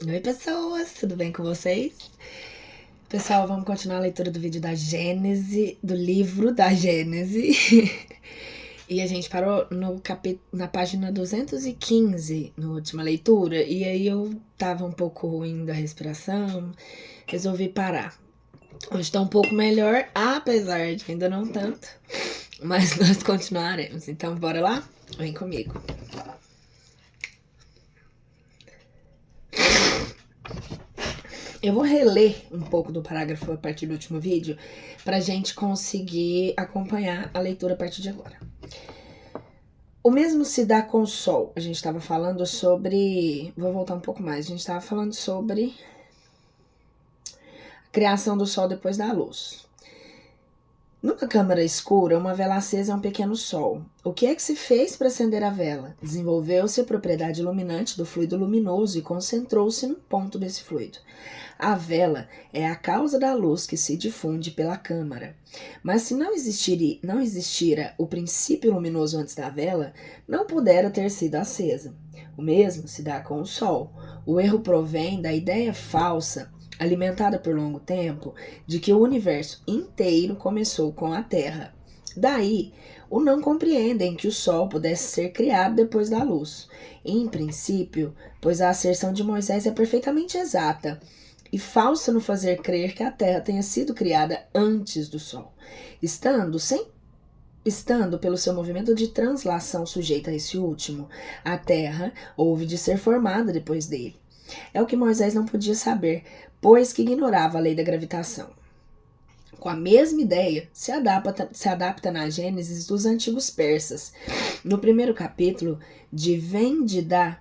Oi, pessoas, tudo bem com vocês? Pessoal, vamos continuar a leitura do vídeo da Gênese, do livro da Gênese. E a gente parou no na página 215, na última leitura, e aí eu tava um pouco ruim da respiração, resolvi parar. Hoje tá um pouco melhor, apesar de ainda não tanto, mas nós continuaremos. Então, bora lá? Vem comigo. Eu vou reler um pouco do parágrafo a partir do último vídeo para a gente conseguir acompanhar a leitura a partir de agora. O mesmo se dá com o Sol. A gente estava falando sobre... Vou voltar um pouco mais. A gente estava falando sobre a criação do Sol depois da luz. Numa câmara escura, uma vela acesa é um pequeno sol. O que é que se fez para acender a vela? Desenvolveu-se a propriedade iluminante do fluido luminoso e concentrou-se no ponto desse fluido. A vela é a causa da luz que se difunde pela câmara. Mas se não existira o princípio luminoso antes da vela, não pudera ter sido acesa. O mesmo se dá com o sol. O erro provém da ideia falsa, alimentada por longo tempo, de que o universo inteiro começou com a Terra. Daí, o não compreendem que o Sol pudesse ser criado depois da luz. Em princípio, pois a asserção de Moisés é perfeitamente exata e falsa no fazer crer que a Terra tenha sido criada antes do Sol, estando pelo seu movimento de translação sujeita a esse último, a Terra houve de ser formada depois dele. É o que Moisés não podia saber, pois que ignorava a lei da gravitação. Com a mesma ideia, se adapta na Gênesis dos antigos persas. No primeiro capítulo de Vendida,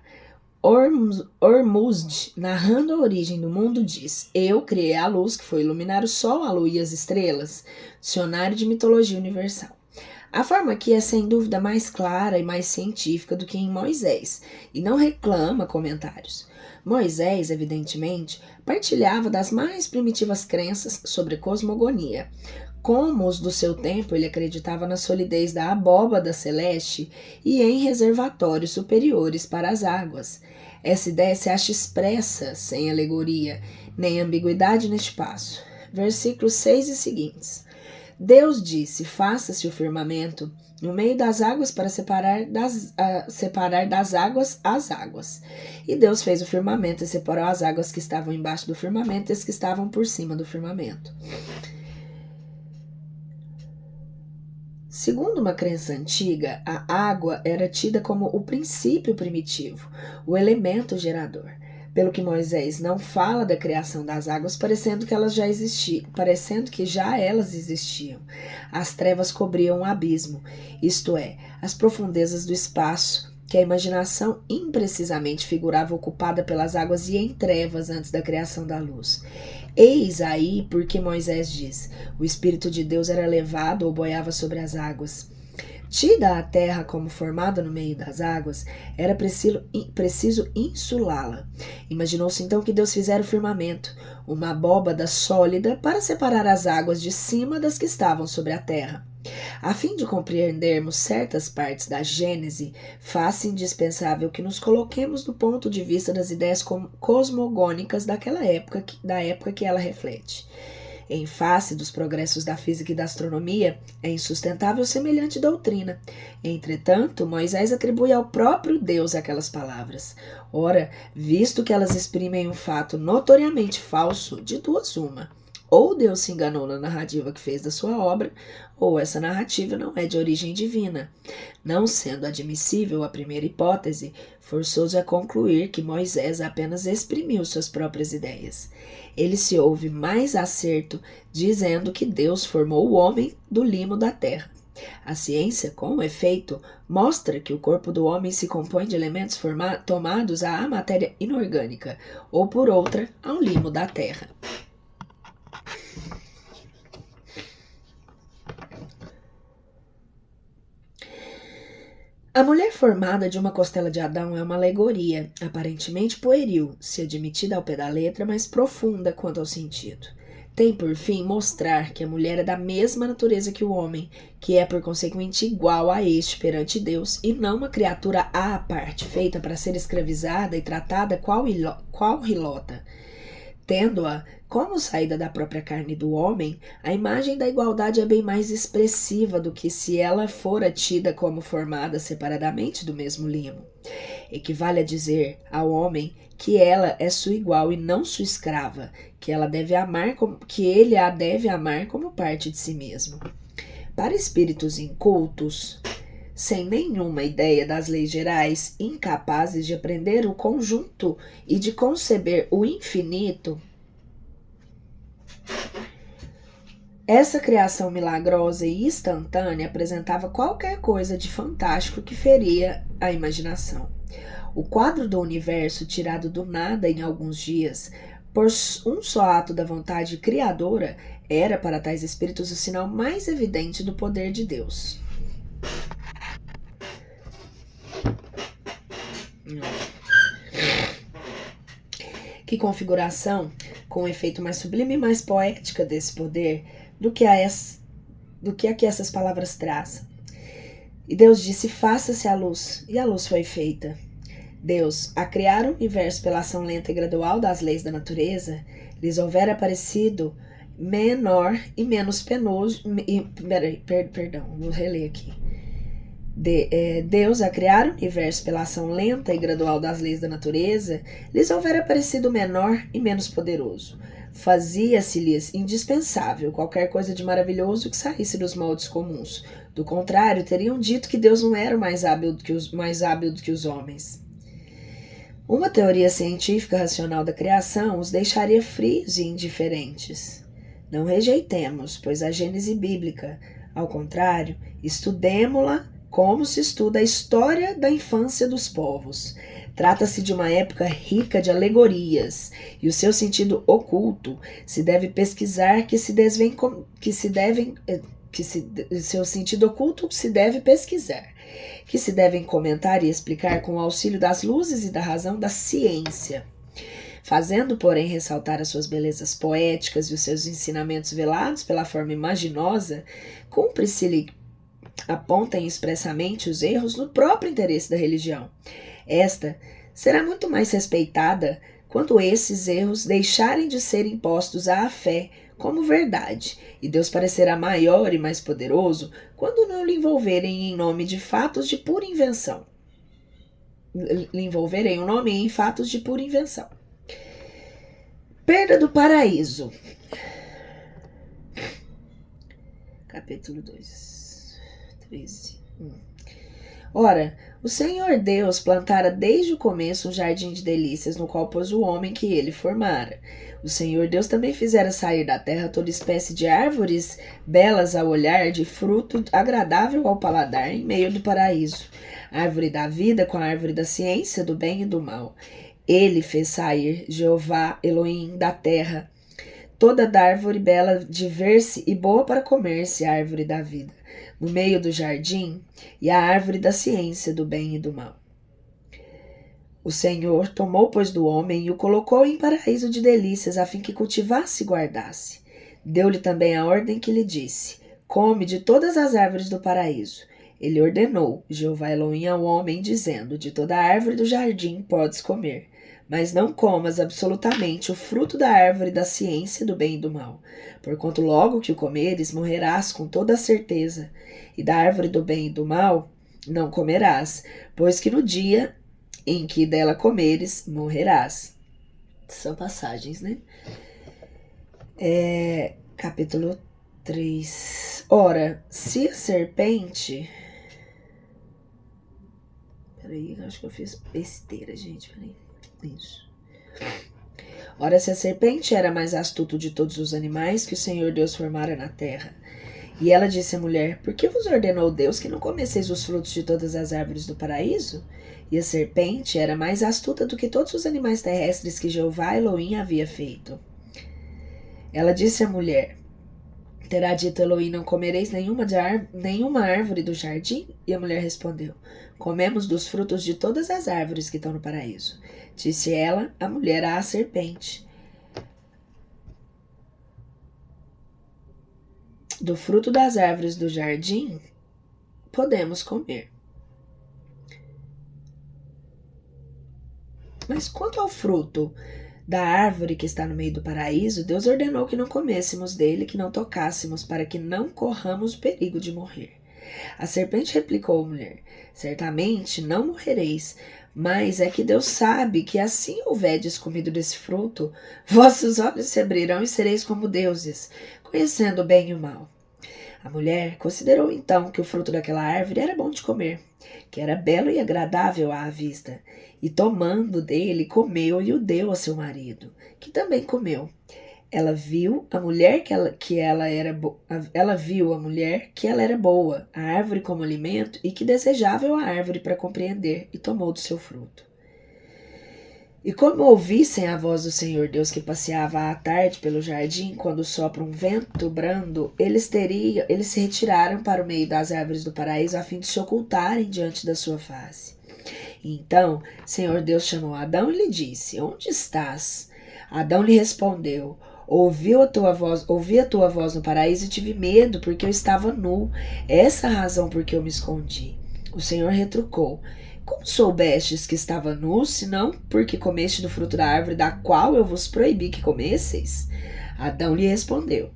Ormuzd, narrando a origem do mundo, diz: Eu criei a luz que foi iluminar o sol, a lua e as estrelas. Dicionário de Mitologia Universal. A forma aqui é sem dúvida mais clara e mais científica do que em Moisés, e não reclama comentários. Moisés, evidentemente, partilhava das mais primitivas crenças sobre cosmogonia. Como os do seu tempo, ele acreditava na solidez da abóbada celeste e em reservatórios superiores para as águas. Essa ideia se acha expressa, sem alegoria, nem ambiguidade neste passo. Versículos 6 e seguintes. Deus disse: faça-se o firmamento no meio das águas para separar das águas as águas. E Deus fez o firmamento e separou as águas que estavam embaixo do firmamento e as que estavam por cima do firmamento. Segundo uma crença antiga, a água era tida como o princípio primitivo, o elemento gerador. Pelo que Moisés não fala da criação das águas, parecendo que já elas existiam. As trevas cobriam o abismo, isto é, as profundezas do espaço, que a imaginação imprecisamente figurava ocupada pelas águas e em trevas antes da criação da luz. Eis aí porque Moisés diz: o Espírito de Deus era levado ou boiava sobre as águas. Tida a terra como formada no meio das águas, era preciso insulá-la. Imaginou-se então que Deus fizera o firmamento, uma abóbada sólida, para separar as águas de cima das que estavam sobre a terra. A fim de compreendermos certas partes da Gênese, faz-se indispensável que nos coloquemos do ponto de vista das ideias cosmogônicas da época que ela reflete. Em face dos progressos da física e da astronomia, é insustentável semelhante doutrina. Entretanto, Moisés atribui ao próprio Deus aquelas palavras. Ora, visto que elas exprimem um fato notoriamente falso, de duas uma. Ou Deus se enganou na narrativa que fez da sua obra, ou essa narrativa não é de origem divina. Não sendo admissível a primeira hipótese, forçoso é concluir que Moisés apenas exprimiu suas próprias ideias. Ele se ouve mais acerto dizendo que Deus formou o homem do limo da terra. A ciência, com efeito, mostra que o corpo do homem se compõe de elementos tomados à matéria inorgânica, ou por outra, ao limo da terra. A mulher formada de uma costela de Adão é uma alegoria, aparentemente pueril, se admitida ao pé da letra, mas profunda quanto ao sentido. tem por fim mostrar que a mulher é da mesma natureza que o homem, que é por consequente igual a este perante Deus, e não uma criatura à parte, feita para ser escravizada e tratada qual rilota. Tendo-a como saída da própria carne do homem, a imagem da igualdade é bem mais expressiva do que se ela fora tida como formada separadamente do mesmo limo. Equivale a dizer ao homem que ela é sua igual e não sua escrava, que ele a deve amar como parte de si mesmo. Para espíritos incultos, sem nenhuma ideia das leis gerais, incapazes de aprender o conjunto e de conceber o infinito, essa criação milagrosa e instantânea apresentava qualquer coisa de fantástico que feria a imaginação. O quadro do universo, tirado do nada em alguns dias, por um só ato da vontade criadora, era para tais espíritos o sinal mais evidente do poder de Deus. Que configuração, com um efeito mais sublime e mais poética desse poder do que a que essas palavras trazem. E Deus disse, faça-se a luz, e a luz foi feita. Deus, a criar o universo pela ação lenta e gradual das leis da natureza, lhes houvera aparecido menor e menos penoso... Perdão, vou reler aqui. Deus, a criar o universo pela ação lenta e gradual das leis da natureza, lhes houvera aparecido menor e menos poderoso. Fazia-se-lhes indispensável qualquer coisa de maravilhoso que saísse dos moldes comuns. Do contrário, teriam dito que Deus não era mais hábil do que os homens. Uma teoria científica racional da criação os deixaria frios e indiferentes. Não rejeitemos, pois, a Gênese bíblica. Ao contrário, estudemo-la como se estuda a história da infância dos povos. Trata-se de uma época rica de alegorias, e o seu sentido oculto se deve pesquisar, seu sentido oculto se deve pesquisar, que se devem comentar e explicar com o auxílio das luzes e da razão da ciência. Fazendo, porém, ressaltar as suas belezas poéticas e os seus ensinamentos velados pela forma imaginosa, cumpre-se-lhe apontem expressamente os erros no próprio interesse da religião. Esta será muito mais respeitada quando esses erros deixarem de ser impostos à fé como verdade, e Deus parecerá maior e mais poderoso quando não lhe envolverem em nome de fatos de pura invenção. Perda do paraíso. Capítulo 2, 13. Ora, o Senhor Deus plantara desde o começo um jardim de delícias, no qual pôs o homem que ele formara. O Senhor Deus também fizera sair da terra toda espécie de árvores belas ao olhar, de fruto agradável ao paladar, em meio do paraíso. A árvore da vida com a árvore da ciência, do bem e do mal. Ele fez sair, Jeová Elohim, da terra, toda da árvore bela de ver-se e boa para comer-se, a árvore da vida, no meio do jardim, e a árvore da ciência do bem e do mal. O Senhor tomou, pois, do homem e o colocou em paraíso de delícias, a fim que cultivasse e guardasse. Deu-lhe também a ordem que lhe disse, come de todas as árvores do paraíso. Ele ordenou, Jeová Elohim, ao homem, dizendo, de toda a árvore do jardim podes comer, mas não comas absolutamente o fruto da árvore da ciência do bem e do mal, porquanto logo que o comeres, morrerás com toda a certeza, e da árvore do bem e do mal não comerás, pois que no dia em que dela comeres, morrerás. São passagens, né? Capítulo 3. Ora, se a serpente... Peraí, acho que eu fiz besteira, gente. Peraí. Isso. Ora, se a serpente era mais astuto de todos os animais que o Senhor Deus formara na terra. E ela disse à mulher, por que vos ordenou Deus que não comesseis os frutos de todas as árvores do paraíso? E a serpente era mais astuta do que todos os animais terrestres que Jeová Elohim havia feito. Ela disse à mulher, terá dito Elohim, não comereis nenhuma árvore do jardim? E a mulher respondeu, comemos dos frutos de todas as árvores que estão no paraíso. Disse ela, a mulher, à serpente, do fruto das árvores do jardim, podemos comer. Mas quanto ao fruto da árvore que está no meio do paraíso, Deus ordenou que não comêssemos dele, que não tocássemos, para que não corramos o perigo de morrer. A serpente replicou à mulher: certamente não morrereis, mas é que Deus sabe que assim houverdes comido desse fruto, vossos olhos se abrirão e sereis como deuses, conhecendo o bem e o mal. A mulher considerou então que o fruto daquela árvore era bom de comer, que era belo e agradável à vista, e tomando dele, comeu e o deu a seu marido, que também comeu. Ela viu a mulher que ela era boa, a árvore como alimento, e que desejável a árvore para compreender, e tomou do seu fruto. E como ouvissem a voz do Senhor Deus que passeava à tarde pelo jardim, quando sopra um vento brando, eles se retiraram para o meio das árvores do paraíso a fim de se ocultarem diante da sua face. E então, Senhor Deus chamou Adão e lhe disse: onde estás? Adão lhe respondeu: ouvi a tua voz no paraíso e tive medo, porque eu estava nu. Essa é a razão por que eu me escondi. O Senhor retrucou: como soubestes que estava nu, senão porque comeste do fruto da árvore da qual eu vos proibi que comesseis? Adão lhe respondeu: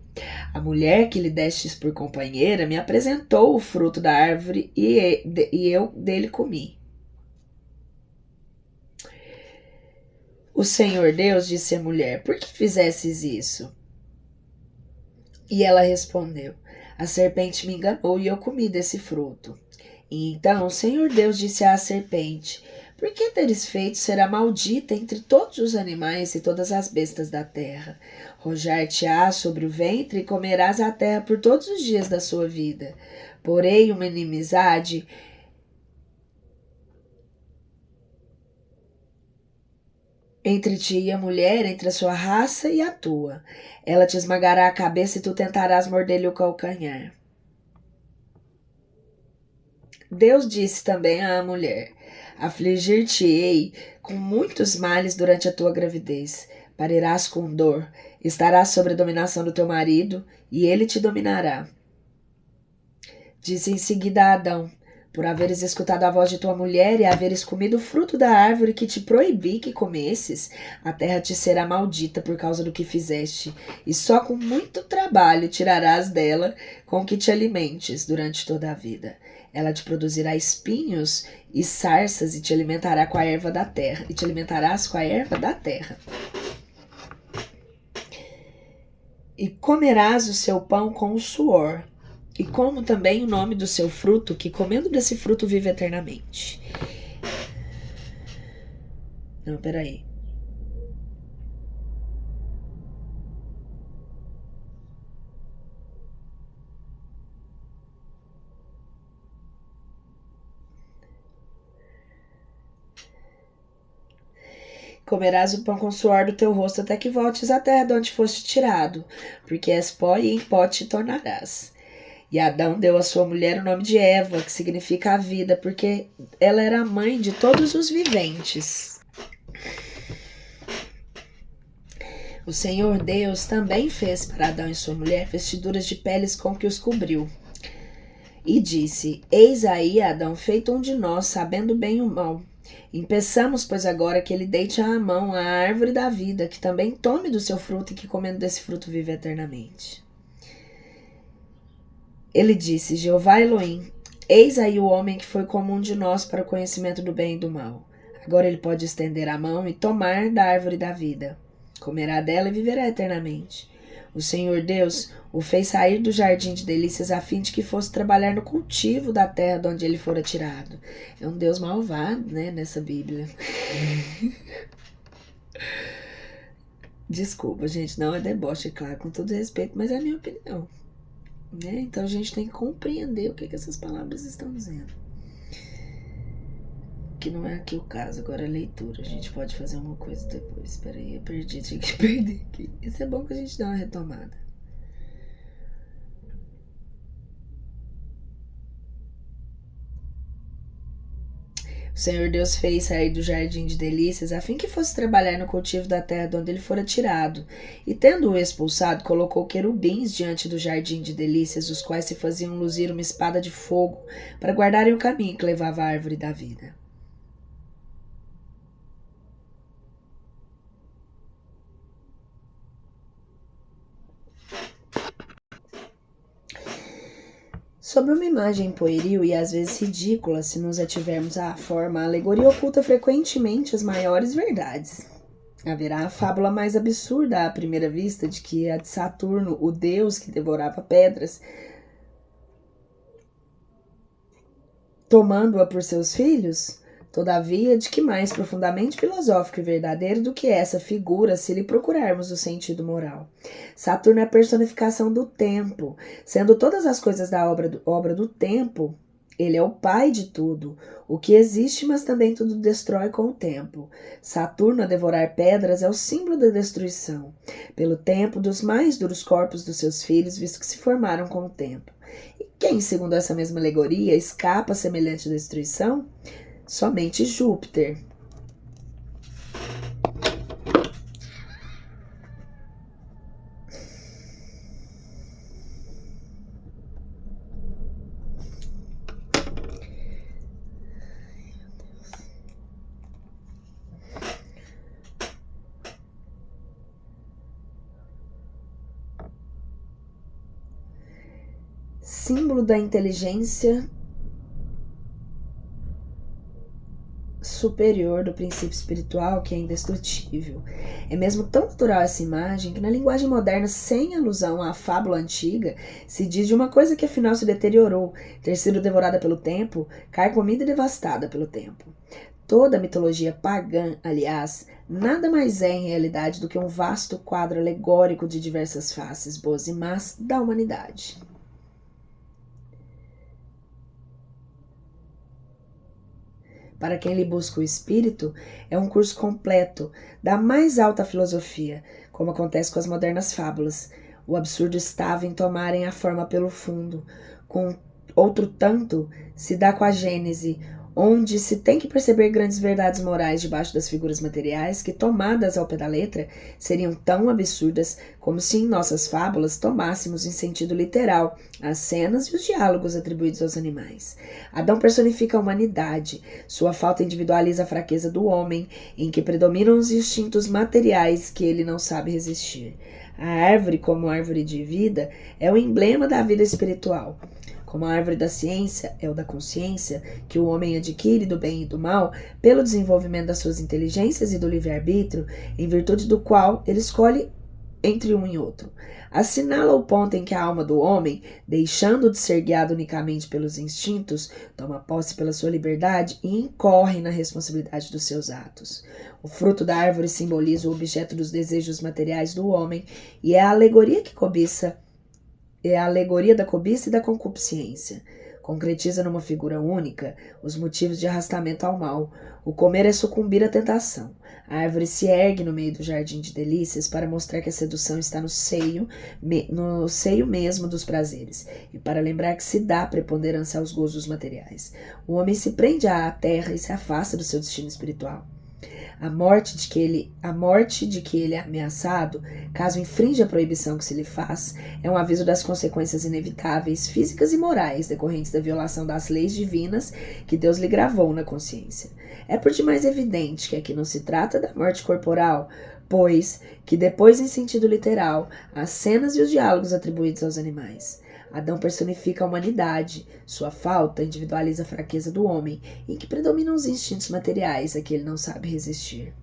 a mulher que lhe destes por companheira me apresentou o fruto da árvore e eu dele comi. O Senhor Deus disse à mulher: por que fizestes isso? E ela respondeu: a serpente me enganou e eu comi desse fruto. E então o Senhor Deus disse à serpente: por que teres feito será maldita entre todos os animais e todas as bestas da terra? Rojar-te-á sobre o ventre e comerás a terra por todos os dias da sua vida. Porém, uma inimizade entre ti e a mulher, entre a sua raça e a tua. Ela te esmagará a cabeça e tu tentarás morder-lhe o calcanhar. Deus disse também à mulher: afligir-te-ei com muitos males durante a tua gravidez. Parirás com dor, estarás sob a dominação do teu marido, e ele te dominará. Disse em seguida a Adão: por haveres escutado a voz de tua mulher e haveres comido o fruto da árvore que te proibi que comesses, a terra te será maldita por causa do que fizeste, e só com muito trabalho tirarás dela com que te alimentes durante toda a vida. Ela te produzirá espinhos e sarças e te alimentará com a erva da terra, e te alimentarás com a erva da terra. E comerás o seu pão com o suor, e como também o nome do seu fruto, que comendo desse fruto vive eternamente. Não, peraí. Comerás o pão com o suor do teu rosto até que voltes à terra de onde foste tirado, porque és pó e em pó te tornarás. E Adão deu à sua mulher o nome de Eva, que significa a vida, porque ela era a mãe de todos os viventes. O Senhor Deus também fez para Adão e sua mulher vestiduras de peles com que os cobriu. E disse: eis aí Adão feito um de nós, sabendo bem o mal. Impeçamos, pois, agora que ele deite à mão a árvore da vida, que também tome do seu fruto e que comendo desse fruto vive eternamente. Ele disse: Jeová Elohim, eis aí o homem que foi como um de nós para o conhecimento do bem e do mal. Agora ele pode estender a mão e tomar da árvore da vida. Comerá dela e viverá eternamente. O Senhor Deus o fez sair do jardim de delícias a fim de que fosse trabalhar no cultivo da terra de onde ele fora tirado. É um Deus malvado, né, nessa Bíblia. Desculpa, gente, não é deboche, claro, com todo respeito, mas é a minha opinião. Né? Então a gente tem que compreender o que essas palavras estão dizendo. Que não é aqui o caso, agora a leitura. A gente pode fazer uma coisa depois. Espera aí, eu perdi, tinha que perder aqui. Isso é bom que a gente dá uma retomada. O Senhor Deus fez sair do jardim de delícias a fim que fosse trabalhar no cultivo da terra de onde ele fora tirado. E tendo-o expulsado, colocou querubins diante do jardim de delícias, os quais se faziam luzir uma espada de fogo para guardarem o caminho que levava à árvore da vida. Sobre uma imagem pueril e às vezes ridícula, se nos ativermos à forma, a alegoria oculta frequentemente as maiores verdades. Haverá a fábula mais absurda à primeira vista de que a de Saturno, o deus que devorava pedras, tomando-a por seus filhos? Todavia, de que mais profundamente filosófico e verdadeiro do que essa figura se lhe procurarmos o sentido moral? Saturno é a personificação do tempo. Sendo todas as coisas da obra do tempo, ele é o pai de tudo. O que existe, mas também tudo destrói com o tempo. Saturno, a devorar pedras, é o símbolo da destruição, pelo tempo, dos mais duros corpos dos seus filhos, visto que se formaram com o tempo. E quem, segundo essa mesma alegoria, escapa a semelhante destruição? Somente Júpiter. Símbolo da inteligência superior do princípio espiritual que é indestrutível. É mesmo tão natural essa imagem que na linguagem moderna, sem alusão à fábula antiga, se diz de uma coisa que afinal se deteriorou, ter sido devorada pelo tempo, carcomida e devastada pelo tempo. Toda a mitologia pagã, aliás, nada mais é em realidade do que um vasto quadro alegórico de diversas faces, boas e más, da humanidade. Para quem lhe busca o espírito, é um curso completo da mais alta filosofia, como acontece com as modernas fábulas. O absurdo estava em tomarem a forma pelo fundo. Com outro tanto, se dá com a Gênese, onde se tem que perceber grandes verdades morais debaixo das figuras materiais que, tomadas ao pé da letra, seriam tão absurdas como se em nossas fábulas tomássemos em sentido literal as cenas e os diálogos atribuídos aos animais. Adão personifica a humanidade, sua falta individualiza a fraqueza do homem, em que predominam os instintos materiais que ele não sabe resistir. A árvore, como árvore de vida, é o emblema da vida espiritual. Como a árvore da ciência é o da consciência, que o homem adquire do bem e do mal pelo desenvolvimento das suas inteligências e do livre-arbítrio, em virtude do qual ele escolhe entre um e outro. Assinala o ponto em que a alma do homem, deixando de ser guiada unicamente pelos instintos, toma posse pela sua liberdade e incorre na responsabilidade dos seus atos. O fruto da árvore simboliza o objeto dos desejos materiais do homem e é a alegoria da cobiça e da concupiscência. Concretiza numa figura única os motivos de arrastamento ao mal. O comer é sucumbir à tentação. A árvore se ergue no meio do jardim de delícias para mostrar que a sedução está no seio mesmo dos prazeres, e para lembrar que se dá preponderância aos gozos materiais. O homem se prende à terra e se afasta do seu destino espiritual. A morte de que ele é ameaçado, caso infrinja a proibição que se lhe faz, é um aviso das consequências inevitáveis, físicas e morais, decorrentes da violação das leis divinas que Deus lhe gravou na consciência. É por demais evidente que aqui não se trata da morte corporal, pois que depois, em sentido literal, as cenas e os diálogos atribuídos aos animais. Adão personifica a humanidade, sua falta individualiza a fraqueza do homem, em que predominam os instintos materiais a que ele não sabe resistir.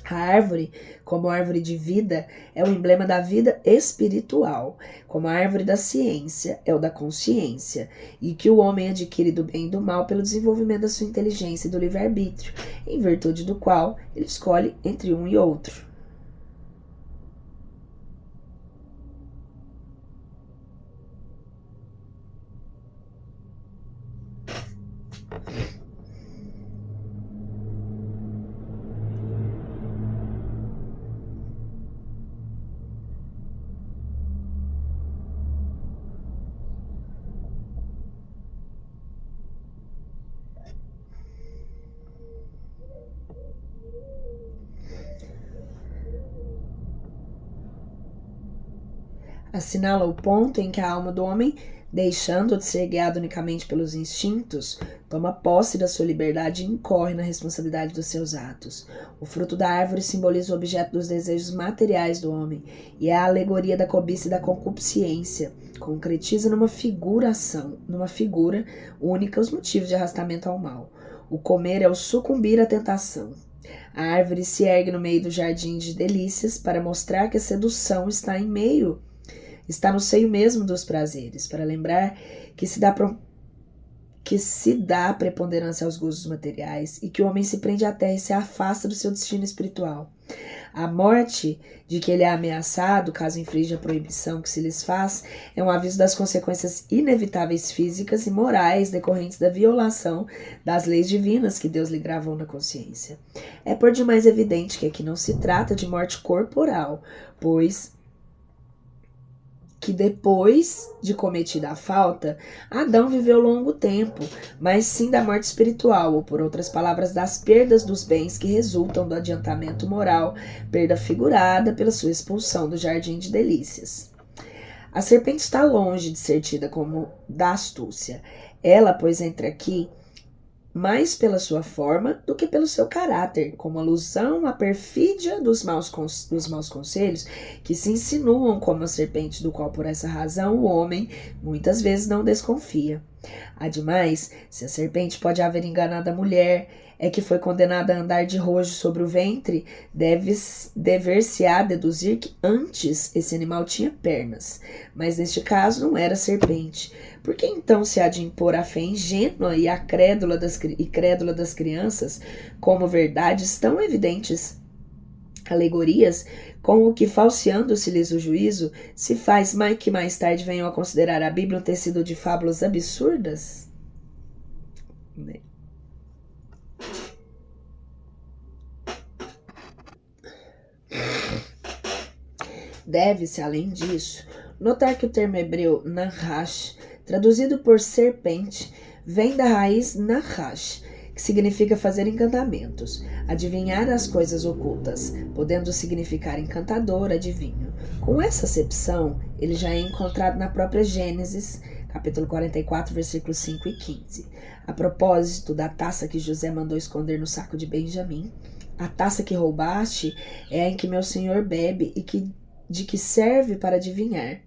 A árvore, como árvore de vida, é o emblema da vida espiritual, como a árvore da ciência é o da consciência, e que o homem adquire do bem e do mal pelo desenvolvimento da sua inteligência e do livre-arbítrio, em virtude do qual ele escolhe entre um e outro. Assinala o ponto em que a alma do homem, deixando de ser guiado unicamente pelos instintos, toma posse da sua liberdade e incorre na responsabilidade dos seus atos. O fruto da árvore simboliza o objeto dos desejos materiais do homem e é a alegoria da cobiça e da concupiscência. Concretiza numa figura única os motivos de arrastamento ao mal. O comer é o sucumbir à tentação. A árvore se ergue no meio do jardim de delícias para mostrar que a sedução está no seio mesmo dos prazeres, para lembrar que se dá preponderância aos gozos materiais e que o homem se prende à terra e se afasta do seu destino espiritual. A morte de que ele é ameaçado, caso infrinja a proibição que se lhes faz, é um aviso das consequências inevitáveis físicas e morais decorrentes da violação das leis divinas que Deus lhe gravou na consciência. É por demais evidente que aqui não se trata de morte corporal, pois que depois de cometida a falta, Adão viveu longo tempo, mas sim da morte espiritual, ou por outras palavras, das perdas dos bens que resultam do adiantamento moral, perda figurada pela sua expulsão do jardim de delícias. A serpente está longe de ser tida como da astúcia. Ela, pois, entra aqui mais pela sua forma do que pelo seu caráter, como alusão à perfídia dos maus conselhos que se insinuam como a serpente, do qual por essa razão o homem muitas vezes não desconfia. Ademais, se a serpente pode haver enganado a mulher, é que foi condenada a andar de rojo sobre o ventre, dever-se-á deduzir que antes esse animal tinha pernas, mas neste caso não era serpente. Por que então se há de impor a fé ingênua e crédula das crianças como verdades tão evidentes? Alegorias com o que, falseando-se-lhes o juízo, se faz que mais tarde venham a considerar a Bíblia um tecido de fábulas absurdas? Deve-se, além disso, notar que o termo hebreu nahash, traduzido por serpente, vem da raiz nahash, que significa fazer encantamentos, adivinhar as coisas ocultas, podendo significar encantador, adivinho. Com essa acepção, ele já é encontrado na própria Gênesis, capítulo 44, versículos 5 e 15. A propósito da taça que José mandou esconder no saco de Benjamim, a taça que roubaste é a em que meu senhor bebe e de que serve para adivinhar.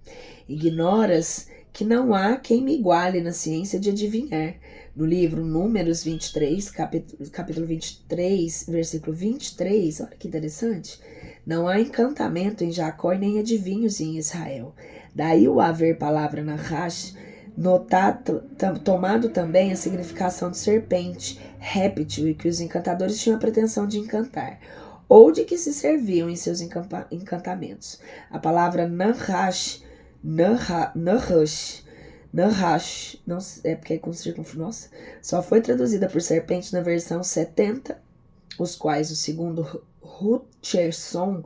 Ignoras que não há quem me iguale na ciência de adivinhar. No livro Números 23, capítulo 23, versículo 23, olha que interessante, não há encantamento em Jacó e nem adivinhos em Israel. Daí o haver palavra nahash, tomado também a significação de serpente, réptil, e que os encantadores tinham a pretensão de encantar, ou de que se serviam em seus encantamentos. A palavra nahash, não é porque é com nossa, só foi traduzida por serpente na versão 70, os quais, o segundo Hutcherson,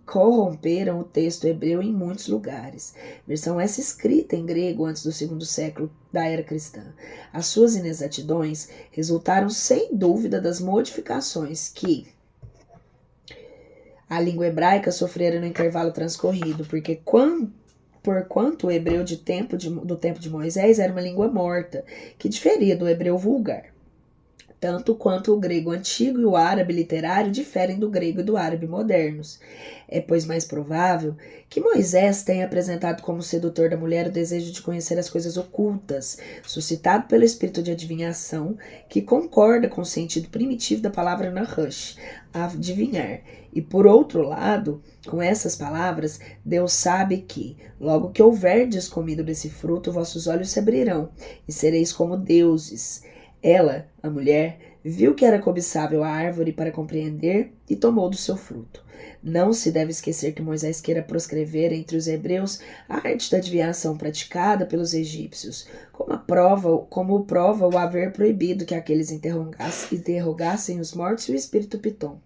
corromperam o texto hebreu em muitos lugares. Versão essa escrita em grego antes do segundo século da era cristã. As suas inexatidões resultaram sem dúvida das modificações que a língua hebraica sofrera no intervalo transcorrido, porque porquanto o hebreu do tempo de Moisés era uma língua morta, que diferia do hebreu vulgar, tanto quanto o grego antigo e o árabe literário diferem do grego e do árabe modernos. É, pois, mais provável que Moisés tenha apresentado como sedutor da mulher o desejo de conhecer as coisas ocultas, suscitado pelo espírito de adivinhação, que concorda com o sentido primitivo da palavra nahash, adivinhar. E, por outro lado, com essas palavras, Deus sabe que, logo que houverdes comido desse fruto, vossos olhos se abrirão, e sereis como deuses. Ela, a mulher, viu que era cobiçável a árvore para compreender e tomou do seu fruto. Não se deve esquecer que Moisés queira proscrever entre os hebreus a arte da adivinhação praticada pelos egípcios, como prova o haver proibido que aqueles interrogassem os mortos e o espírito Pitom.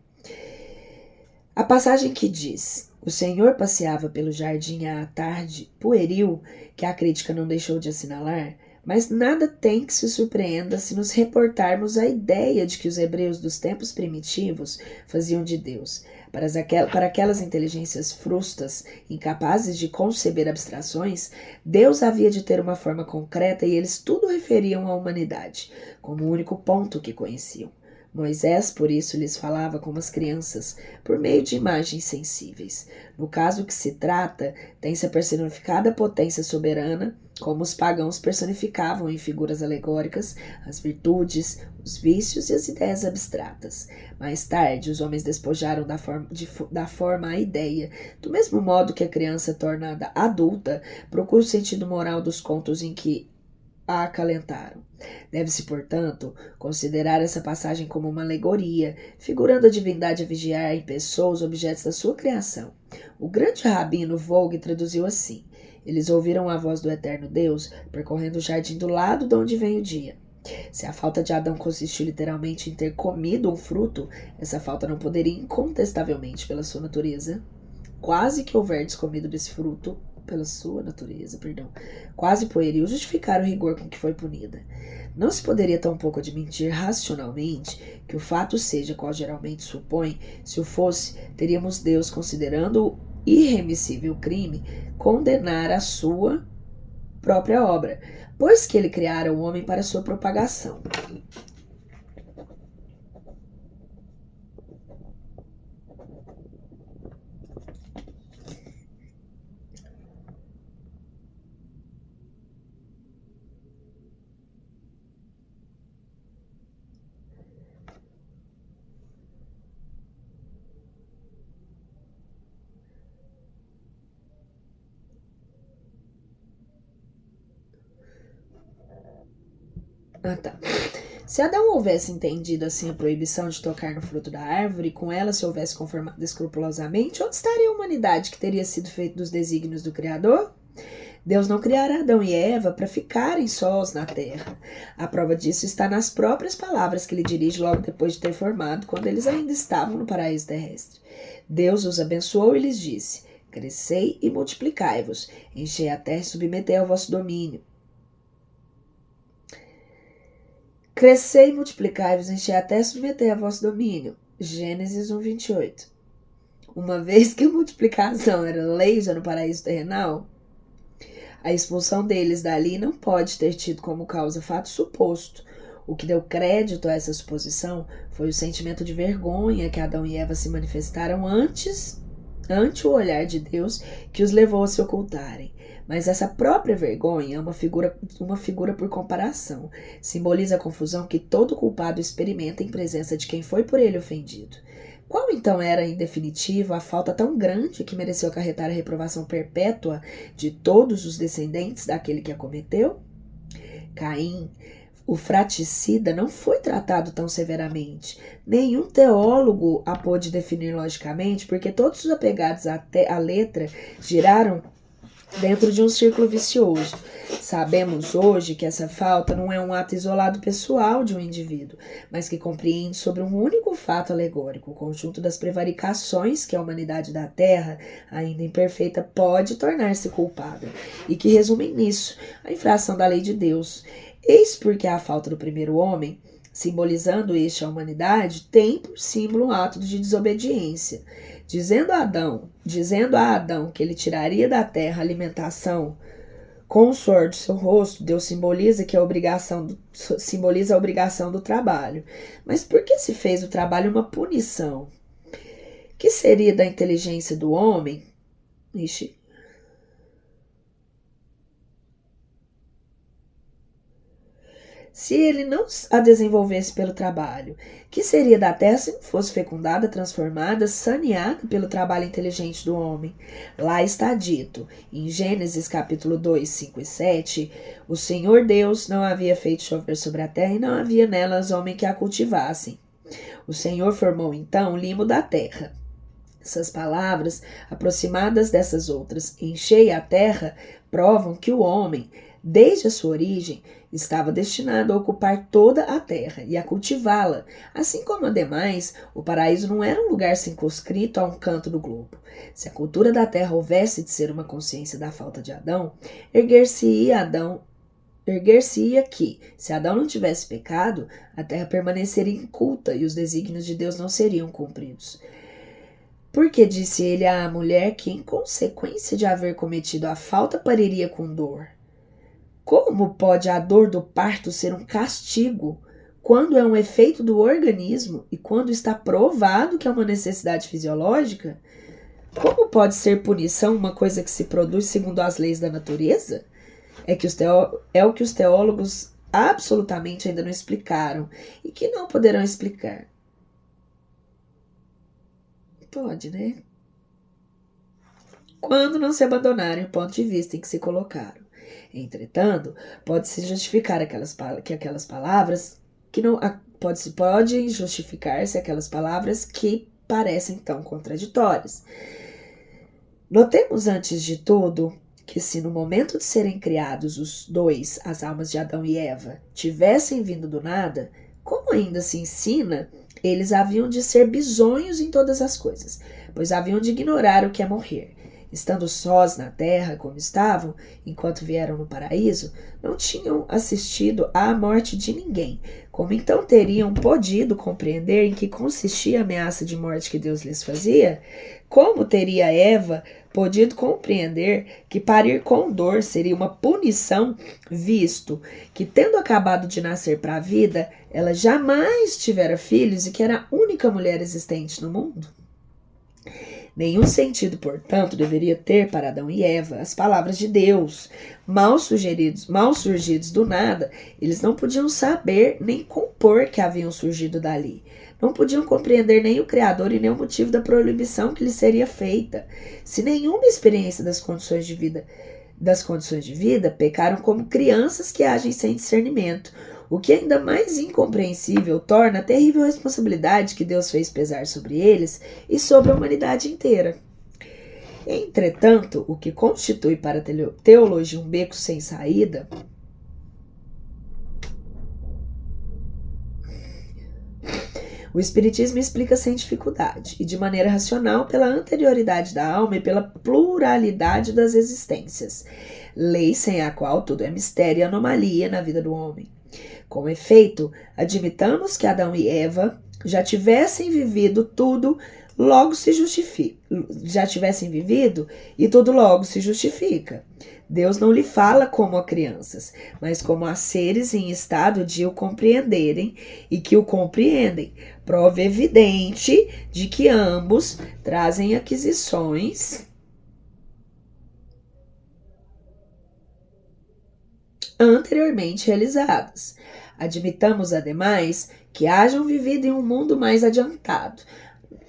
A passagem que diz: o Senhor passeava pelo jardim à tarde, pueril, que a crítica não deixou de assinalar, Mas nada tem que se surpreenda se nos reportarmos a ideia de que os hebreus dos tempos primitivos faziam de Deus. Para aquelas inteligências frustas, incapazes de conceber abstrações, Deus havia de ter uma forma concreta e eles tudo referiam à humanidade, como o único ponto que conheciam. Moisés, por isso, lhes falava como as crianças, por meio de imagens sensíveis. No caso que se trata, tem-se a personificada potência soberana, como os pagãos personificavam em figuras alegóricas as virtudes, os vícios e as ideias abstratas. Mais tarde, os homens despojaram da forma a ideia, do mesmo modo que a criança tornada adulta procura o sentido moral dos contos em que a acalentaram. Deve-se, portanto, considerar essa passagem como uma alegoria, figurando a divindade a vigiar em pessoa os objetos da sua criação. O grande rabino Vogue traduziu assim: eles ouviram a voz do eterno Deus percorrendo o jardim do lado de onde vem o dia. Se a falta de Adão consistiu literalmente em ter comido um fruto, essa falta não poderia incontestavelmente, pela sua natureza, quase que houverdes comido desse fruto, quase poderia justificar o rigor com que foi punida. Não se poderia tampouco admitir racionalmente que o fato seja qual geralmente supõe. Se o fosse, teríamos Deus, considerando-o irremissível crime, condenar a sua própria obra, pois que ele criara o homem para sua propagação. Se Adão houvesse entendido assim a proibição de tocar no fruto da árvore e com ela se houvesse conformado escrupulosamente, onde estaria a humanidade que teria sido feita dos desígnios do Criador? Deus não criara Adão e Eva para ficarem sós na terra. A prova disso está nas próprias palavras que ele dirige logo depois de ter formado, quando eles ainda estavam no paraíso terrestre. Deus os abençoou e lhes disse: crescei e multiplicai-vos, enchei a terra e submetei ao vosso domínio. Crescei e multiplicai-vos, enchei a terra e submetei a vosso domínio. Gênesis 1:28. Uma vez que a multiplicação era lei já no paraíso terrenal, a expulsão deles dali não pode ter tido como causa fato suposto. O que deu crédito a essa suposição foi o sentimento de vergonha que Adão e Eva se manifestaram ante o olhar de Deus, que os levou a se ocultarem. Mas essa própria vergonha é uma figura por comparação. Simboliza a confusão que todo culpado experimenta em presença de quem foi por ele ofendido. Qual então era, em definitivo, a falta tão grande que mereceu acarretar a reprovação perpétua de todos os descendentes daquele que a cometeu? Caim, o fraticida, não foi tratado tão severamente. Nenhum teólogo a pôde definir logicamente, porque todos os apegados à letra giraram dentro de um círculo vicioso. Sabemos hoje que essa falta não é um ato isolado pessoal de um indivíduo, mas que compreende sobre um único fato alegórico, o conjunto das prevaricações que a humanidade da Terra, ainda imperfeita, pode tornar-se culpada, e que resumem nisso a infração da lei de Deus. Eis porque a falta do primeiro homem, simbolizando este a humanidade, tem por símbolo um ato de desobediência. Dizendo a Adão que ele tiraria da terra a alimentação com o suor do seu rosto, Deus simboliza a obrigação do trabalho. Mas por que se fez o trabalho uma punição? Que seria da inteligência do homem? Se ele não a desenvolvesse pelo trabalho, que seria da terra se não fosse fecundada, transformada, saneada pelo trabalho inteligente do homem? Lá está dito, em Gênesis capítulo 2, 5 e 7, o Senhor Deus não havia feito chover sobre a terra e não havia nelas homem que a cultivassem. O Senhor formou então o limo da terra. Essas palavras, aproximadas dessas outras, enchei a terra, provam que o homem, desde a sua origem, estava destinado a ocupar toda a terra e a cultivá-la, assim como, ademais, o paraíso não era um lugar circunscrito a um canto do globo. Se a cultura da terra houvesse de ser uma consciência da falta de Adão, erguer-se-ia Adão erguer-se-ia que, se Adão não tivesse pecado, a terra permaneceria inculta e os desígnios de Deus não seriam cumpridos. Porque disse ele à mulher que, em consequência de haver cometido a falta, pariria com dor. Como pode a dor do parto ser um castigo, quando é um efeito do organismo e quando está provado que é uma necessidade fisiológica? Como pode ser punição uma coisa que se produz segundo as leis da natureza? É o que os teólogos absolutamente ainda não explicaram e que não poderão explicar. Pode, né? Quando não se abandonarem o ponto de vista em que se colocaram. Entretanto, pode-se justificar aquelas palavras que não pode justificar-se aquelas palavras que parecem tão contraditórias. Notemos antes de tudo que se no momento de serem criados os dois, as almas de Adão e Eva, tivessem vindo do nada, como ainda se ensina, eles haviam de ser bisonhos em todas as coisas, pois haviam de ignorar o que é morrer. Estando sós na terra, como estavam, enquanto vieram no paraíso, não tinham assistido à morte de ninguém. Como então teriam podido compreender em que consistia a ameaça de morte que Deus lhes fazia? Como teria Eva podido compreender que parir com dor seria uma punição, visto que, tendo acabado de nascer para a vida, ela jamais tivera filhos e que era a única mulher existente no mundo? Nenhum sentido, portanto, deveria ter para Adão e Eva as palavras de Deus. Mal surgidos do nada, eles não podiam saber nem compor que haviam surgido dali. Não podiam compreender nem o Criador e nem o motivo da proibição que lhes seria feita. Se nenhuma experiência das condições de vida, pecaram como crianças que agem sem discernimento. O que ainda mais incompreensível torna a terrível responsabilidade que Deus fez pesar sobre eles e sobre a humanidade inteira. Entretanto, o que constitui para a teologia um beco sem saída o Espiritismo explica sem dificuldade e de maneira racional pela anterioridade da alma e pela pluralidade das existências, lei sem a qual tudo é mistério e anomalia na vida do homem. Com efeito, admitamos que Adão e Eva já tivessem vivido tudo, logo se justifica. Já tivessem vivido e tudo logo se justifica. Deus não lhe fala como a crianças, mas como a seres em estado de o compreenderem e que o compreendem. Prova evidente de que ambos trazem aquisições anteriormente realizadas. Admitamos, ademais, que hajam vivido em um mundo mais adiantado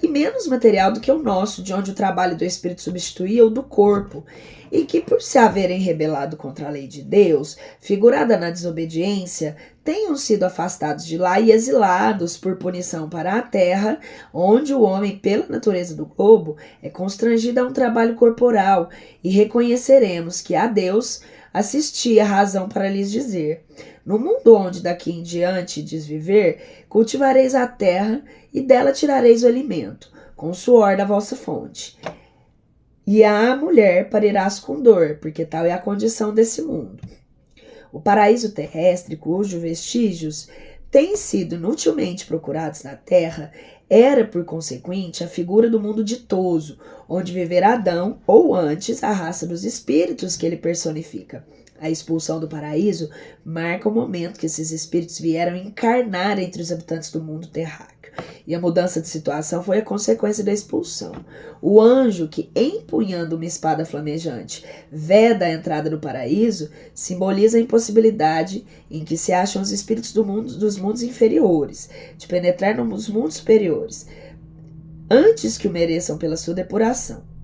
e menos material do que o nosso, de onde o trabalho do espírito substituía o do corpo, e que, por se haverem rebelado contra a lei de Deus, figurada na desobediência, tenham sido afastados de lá e exilados por punição para a terra, onde o homem, pela natureza do globo, é constrangido a um trabalho corporal, e reconheceremos que a Deus assistia a razão para lhes dizer: no mundo onde daqui em diante desviver, cultivareis a terra e dela tirareis o alimento, com o suor da vossa fonte. E a mulher parirás com dor, porque tal é a condição desse mundo. O paraíso terrestre, cujos vestígios têm sido inutilmente procurados na terra, era, por consequente, a figura do mundo ditoso, onde viverá Adão, ou antes, a raça dos espíritos que ele personifica. A expulsão do paraíso marca o momento que esses espíritos vieram encarnar entre os habitantes do mundo terráqueo. E a mudança de situação foi a consequência da expulsão. O anjo que, empunhando uma espada flamejante, veda a entrada no paraíso, simboliza a impossibilidade em que se acham os espíritos dos mundos inferiores, de penetrar nos mundos superiores, antes que o mereçam pela sua depuração.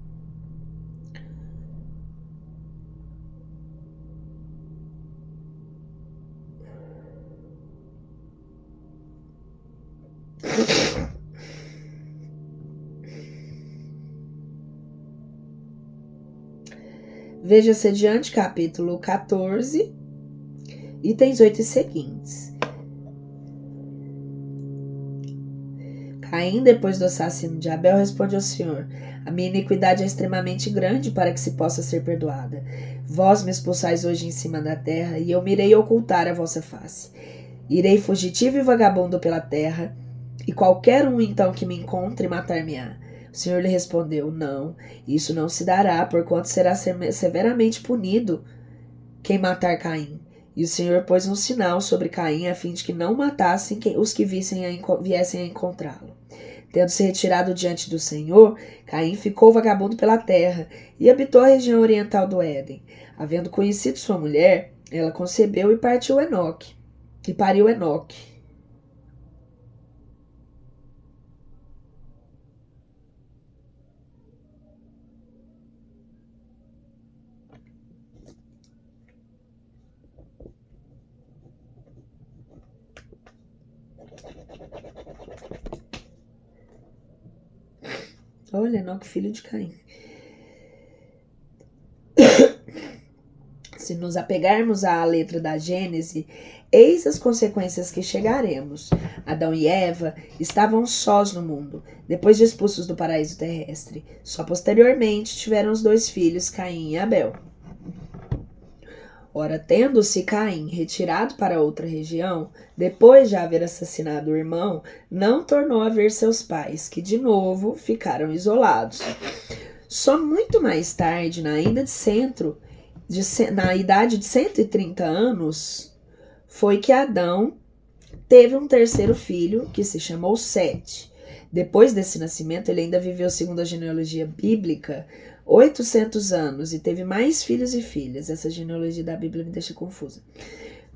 Veja-se adiante, capítulo 14, itens 8 e seguintes. Cá Caim, depois do assassino de Abel, responde ao Senhor: a minha iniquidade é extremamente grande para que se possa ser perdoada. Vós me expulsais hoje em cima da terra, e eu me irei ocultar a vossa face. Irei fugitivo e vagabundo pela terra, e qualquer um então que me encontre matar-me-á. O Senhor lhe respondeu: não, isso não se dará, porquanto será severamente punido quem matar Caim. E o Senhor pôs um sinal sobre Caim, a fim de que não matassem os que viessem a encontrá-lo. Tendo-se retirado diante do Senhor, Caim ficou vagabundo pela terra e habitou a região oriental do Éden. Havendo conhecido sua mulher, ela concebeu e pariu Enoque. Olha, Enoque, filho de Caim. Se nos apegarmos à letra da Gênese, eis as consequências que chegaremos. Adão e Eva estavam sós no mundo, depois de expulsos do paraíso terrestre. Só posteriormente tiveram os 2 filhos, Caim e Abel. Ora, tendo-se Caim retirado para outra região, depois de haver assassinado o irmão, não tornou a ver seus pais, que de novo ficaram isolados. Só muito mais tarde, na idade de 130 anos, foi que Adão teve um terceiro filho, que se chamou Sete. Depois desse nascimento, ele ainda viveu, segundo a genealogia bíblica, 800 anos e teve mais filhos e filhas. Essa genealogia da Bíblia me deixa confusa.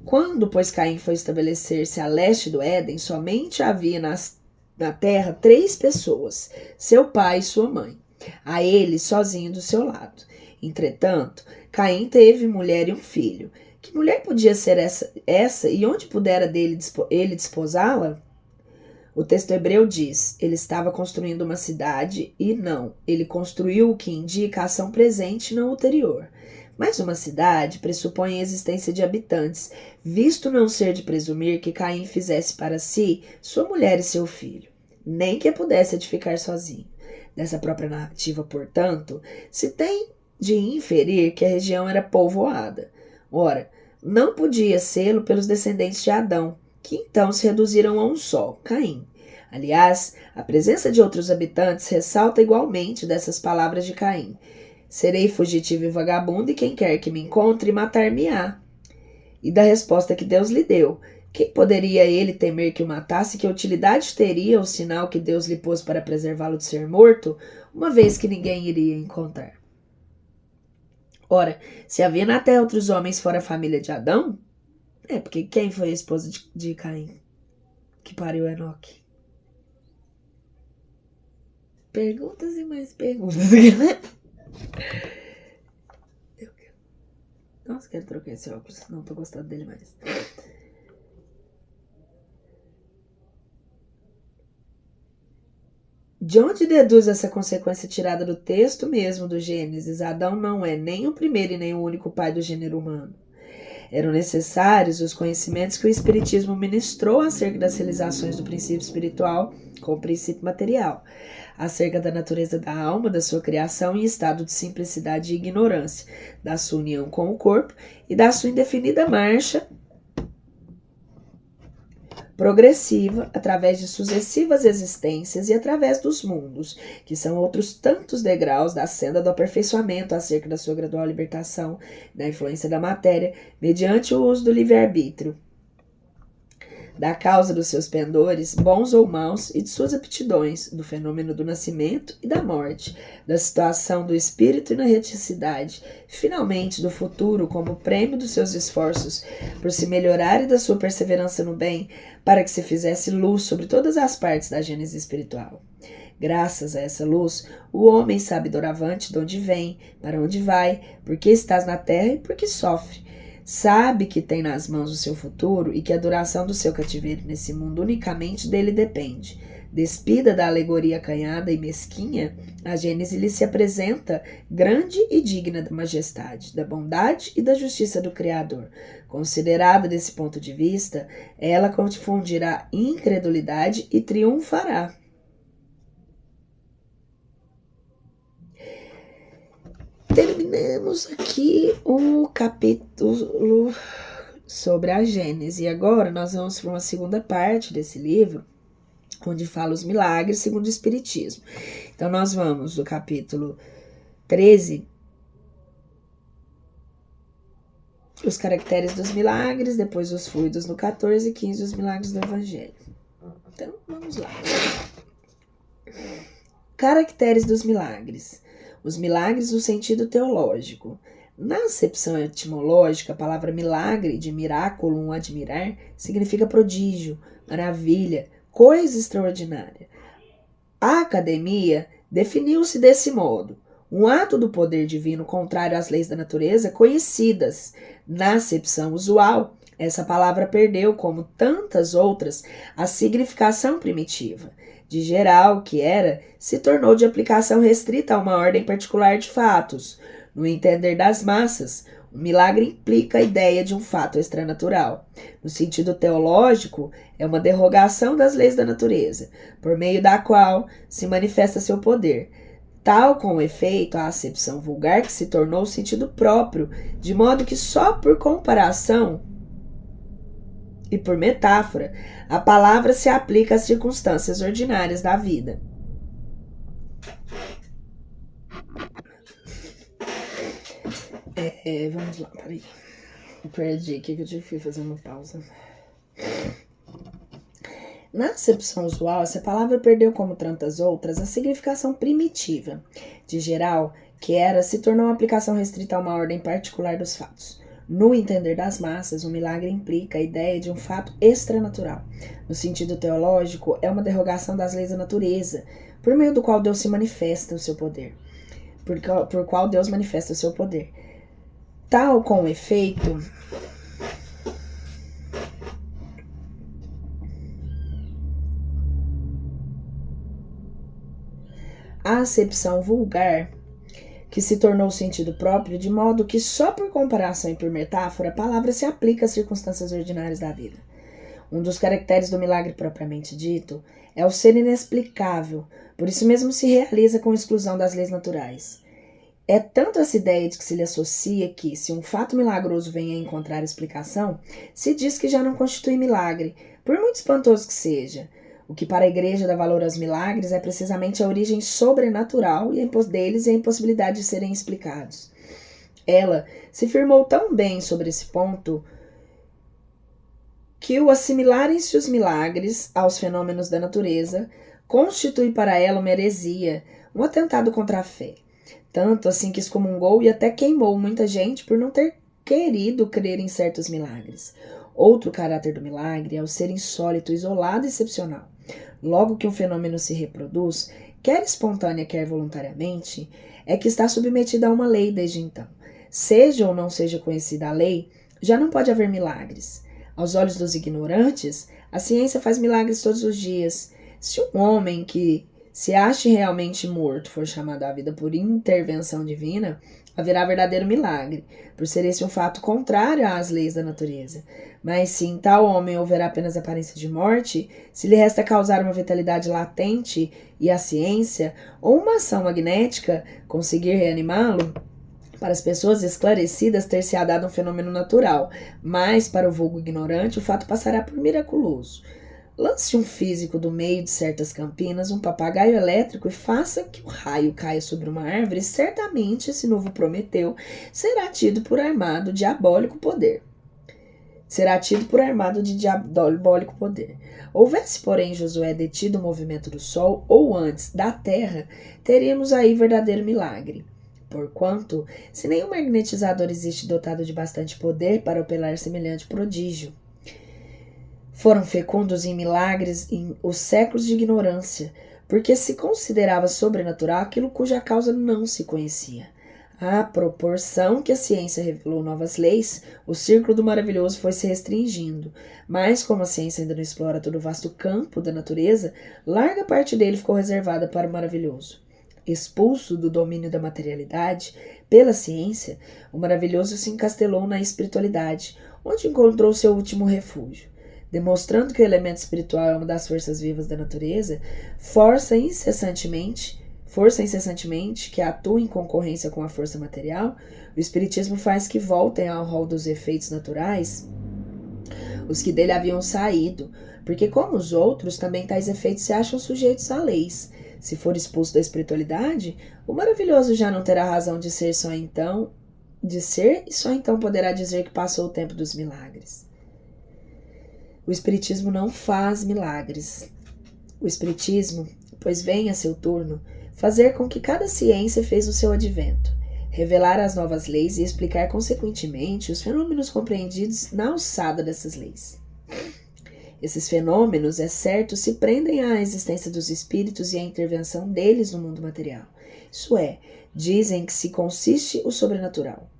Quando, pois, Caim foi estabelecer-se a leste do Éden, somente havia na terra 3 pessoas, seu pai e sua mãe, a ele sozinho do seu lado. Entretanto, Caim teve mulher e um filho. Que mulher podia ser essa e onde pudera ele desposá-la? O texto hebreu diz: ele estava construindo uma cidade e não, ele construiu o que indica a ação presente não ulterior. Mas uma cidade pressupõe a existência de habitantes, visto não ser de presumir que Caim fizesse para si sua mulher e seu filho, nem que a pudesse edificar sozinho. Dessa própria narrativa, portanto, se tem de inferir que a região era povoada. Ora, não podia sê-lo pelos descendentes de Adão, que então se reduziram a um só, Caim. Aliás, a presença de outros habitantes ressalta igualmente dessas palavras de Caim: serei fugitivo e vagabundo, e quem quer que me encontre, matar-me-á. E da resposta que Deus lhe deu: quem poderia ele temer que o matasse? Que utilidade teria o sinal que Deus lhe pôs para preservá-lo de ser morto, uma vez que ninguém iria encontrar? Ora, se havia na terra outros homens fora a família de Adão, porque quem foi a esposa de Caim que pariu Enoque? Perguntas e mais perguntas. Nossa, quero trocar esse óculos, não tô gostando dele mais. De onde deduz essa consequência tirada do texto mesmo do Gênesis? Adão não é nem o primeiro e nem o único pai do gênero humano. Eram necessários os conhecimentos que o Espiritismo ministrou acerca das realizações do princípio espiritual com o princípio material, acerca da natureza da alma, da sua criação em estado de simplicidade e ignorância, da sua união com o corpo e da sua indefinida marcha progressiva através de sucessivas existências e através dos mundos, que são outros tantos degraus da senda do aperfeiçoamento acerca da sua gradual libertação da influência da matéria, mediante o uso do livre-arbítrio, da causa dos seus pendores, bons ou maus, e de suas aptidões, do fenômeno do nascimento e da morte, da situação do espírito e na reticidade, finalmente do futuro como prêmio dos seus esforços por se melhorar e da sua perseverança no bem, para que se fizesse luz sobre todas as partes da gênese espiritual. Graças a essa luz, o homem sabe doravante de onde vem, para onde vai, por que estás na terra e por que sofre. Sabe que tem nas mãos o seu futuro e que a duração do seu cativeiro nesse mundo unicamente dele depende. Despida da alegoria acanhada e mesquinha, a Gênese lhe se apresenta grande e digna da majestade, da bondade e da justiça do Criador. Considerada desse ponto de vista, ela confundirá incredulidade e triunfará. terminamos aqui o capítulo sobre a Gênese. E agora nós vamos para uma segunda parte desse livro, onde fala os milagres segundo o Espiritismo. Então nós vamos do capítulo 13, os caracteres dos milagres, depois os fluidos no 14 e 15, os milagres do Evangelho. Então vamos lá. Caracteres dos milagres. Os milagres no sentido teológico. Na acepção etimológica, a palavra milagre, de miraculum, admirar, significa prodígio, maravilha, coisa extraordinária. A academia definiu-se desse modo: um ato do poder divino contrário às leis da natureza conhecidas. Na acepção usual, essa palavra perdeu, como tantas outras, a significação primitiva. De geral, que era, se tornou de aplicação restrita a uma ordem particular de fatos. No entender das massas, o milagre implica a ideia de um fato extranatural. No sentido teológico, é uma derrogação das leis da natureza, por meio da qual se manifesta seu poder. Tal com efeito a acepção vulgar que se tornou o sentido próprio, de modo que só por comparação e por metáfora, a palavra se aplica às circunstâncias ordinárias da vida. Vamos lá, peraí. Eu perdi aqui que eu tive que fazer uma pausa. Na acepção usual, essa palavra perdeu, como tantas outras, a significação primitiva. De geral, que era, se tornou uma aplicação restrita a uma ordem particular dos fatos. No entender das massas, o milagre implica a ideia de um fato extranatural. No sentido teológico, é uma derrogação das leis da natureza, por meio do qual Deus se manifesta o seu poder. Por qual Deus manifesta o seu poder. Tal com efeito, a acepção vulgar, que se tornou sentido próprio, de modo que só por comparação e por metáfora a palavra se aplica às circunstâncias ordinárias da vida. Um dos caracteres do milagre propriamente dito é o ser inexplicável, por isso mesmo se realiza com exclusão das leis naturais. É tanto essa ideia de que se lhe associa que, se um fato milagroso vem a encontrar explicação, se diz que já não constitui milagre, por muito espantoso que seja. O que para a igreja dá valor aos milagres é precisamente a origem sobrenatural deles e a impossibilidade de serem explicados. Ela se firmou tão bem sobre esse ponto que o assimilarem-se os milagres aos fenômenos da natureza constitui para ela uma heresia, um atentado contra a fé. Tanto assim que excomungou e até queimou muita gente por não ter querido crer em certos milagres. Outro caráter do milagre é o ser insólito, isolado e excepcional. Logo que um fenômeno se reproduz, quer espontânea, quer voluntariamente, é que está submetido a uma lei desde então. Seja ou não seja conhecida a lei, já não pode haver milagres. Aos olhos dos ignorantes, a ciência faz milagres todos os dias. Se um homem que se ache realmente morto for chamado à vida por intervenção divina, haverá verdadeiro milagre, por ser esse um fato contrário às leis da natureza. Mas se em tal homem houver apenas aparência de morte, se lhe resta causar uma vitalidade latente e a ciência, ou uma ação magnética, conseguir reanimá-lo, para as pessoas esclarecidas ter-se-á dado um fenômeno natural, mas para o vulgo ignorante o fato passará por miraculoso. Lance um físico do meio de certas campinas um papagaio elétrico e faça que o raio caia sobre uma árvore, certamente esse novo Prometeu será tido por armado de diabólico poder. Houvesse, porém, Josué detido o movimento do sol, ou antes, da terra, teríamos aí verdadeiro milagre. Porquanto, se nenhum magnetizador existe dotado de bastante poder para operar semelhante prodígio, foram fecundos em milagres em os séculos de ignorância, porque se considerava sobrenatural aquilo cuja causa não se conhecia. À proporção que a ciência revelou novas leis, o círculo do maravilhoso foi se restringindo, mas como a ciência ainda não explora todo o vasto campo da natureza, larga parte dele ficou reservada para o maravilhoso. Expulso do domínio da materialidade, pela ciência, o maravilhoso se encastelou na espiritualidade, onde encontrou seu último refúgio. Demonstrando que o elemento espiritual é uma das forças vivas da natureza, força incessantemente força incessantemente, que atua em concorrência com a força material, o espiritismo faz que voltem ao rol dos efeitos naturais os que dele haviam saído, porque como os outros, também tais efeitos se acham sujeitos a leis. Se for expulso da espiritualidade, o maravilhoso já não terá razão de ser e só então poderá dizer que passou o tempo dos milagres. O espiritismo não faz milagres. O espiritismo, pois vem a seu turno, fazer com que cada ciência fez o seu advento, revelar as novas leis e explicar consequentemente os fenômenos compreendidos na alçada dessas leis. Esses fenômenos, é certo, se prendem à existência dos espíritos e à intervenção deles no mundo material. Isso é, dizem que se consiste o sobrenatural.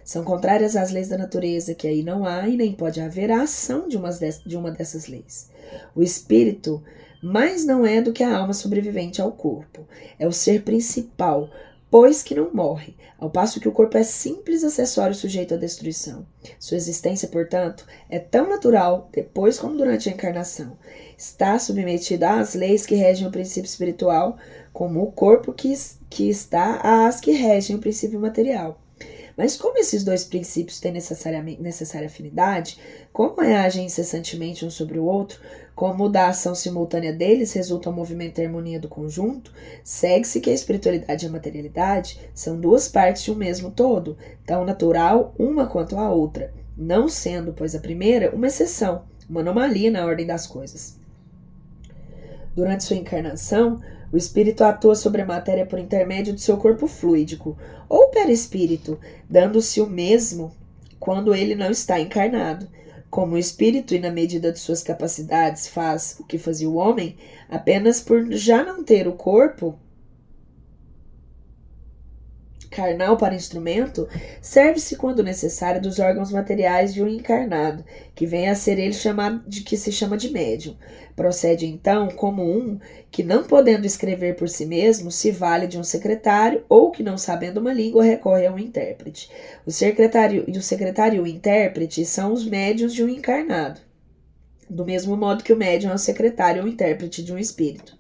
São contrárias às leis da natureza, que aí não há e nem pode haver a ação de uma dessas leis. O espírito mais não é do que a alma sobrevivente ao corpo. É o ser principal, pois que não morre, ao passo que o corpo é simples acessório sujeito à destruição. Sua existência, portanto, é tão natural, depois como durante a encarnação. Está submetida às leis que regem o princípio espiritual, como o corpo que está às que regem o princípio material. Mas como esses dois princípios têm necessária afinidade, como reagem incessantemente um sobre o outro, como da ação simultânea deles resulta o movimento e a harmonia do conjunto, segue-se que a espiritualidade e a materialidade são duas partes de um mesmo todo, tão natural uma quanto a outra, não sendo, pois, a primeira uma exceção, uma anomalia na ordem das coisas. Durante sua encarnação, o espírito atua sobre a matéria por intermédio de seu corpo fluídico, ou perispírito, dando-se o mesmo quando ele não está encarnado. Como o espírito, e na medida de suas capacidades, faz o que fazia o homem, apenas por já não ter o corpo carnal para instrumento, serve-se quando necessário dos órgãos materiais de um encarnado, que vem a ser ele que se chama de médium. Procede então como um que, não podendo escrever por si mesmo, se vale de um secretário, ou que, não sabendo uma língua, recorre a um intérprete. O secretário e o intérprete são os médiuns de um encarnado, do mesmo modo que o médium é o secretário ou intérprete de um espírito.